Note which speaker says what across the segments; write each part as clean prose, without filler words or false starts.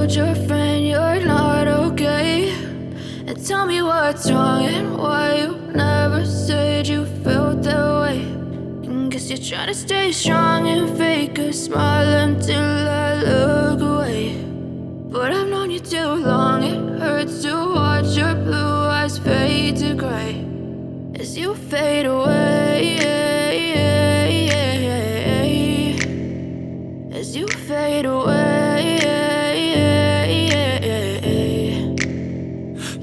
Speaker 1: told your friend you're not okay, and tell me what's wrong and why you never said you felt that way. And guess you're trying to stay strong and fake a smile until I look away. But I've known you too long, it hurts to watch your blue eyes fade to gray as you fade away, as you fade away.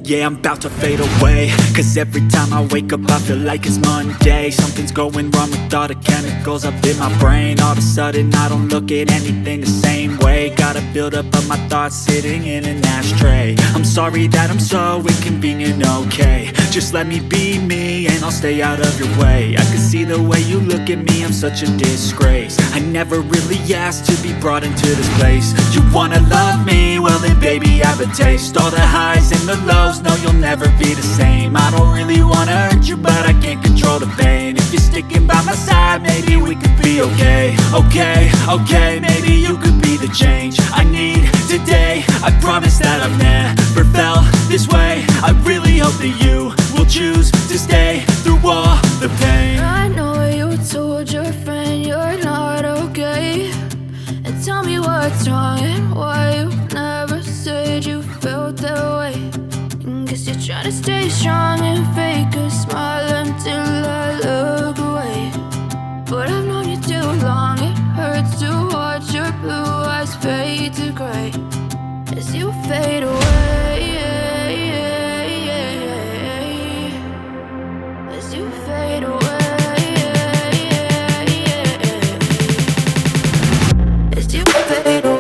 Speaker 2: Yeah, I'm about to fade away, cause every time I wake up I feel like it's Monday. Something's going wrong with all the chemicals up in my brain. All of a sudden I don't look at anything the same way. Gotta build up of my thoughts sitting in an ashtray. I'm sorry that I'm so inconvenient, okay. Just let me be me and I'll stay out of your way. I can see the way you look at me, I'm such a disgrace. I never really asked to be brought into this place. You wanna love me? Well then baby, have a taste. All the highs and the lows, no, you'll never be the same. I don't really wanna hurt you, but I can't control the pain. If you're sticking by my side, maybe we could be okay. Okay, maybe you could be the change I need today. I promise that I've never felt this way. I really hope that you will choose to stay through all the pain.
Speaker 1: I know you told your friend you're not okay, and tell me what's wrong and why you never said you felt that way. And guess you're trying to stay strong and fake a smile until I look away. But I've known you too long, it hurts to watch your blue eyes fade to gray as you fade away, as you fade away. As you fade away.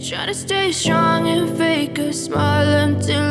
Speaker 1: Try to stay strong and fake a smile until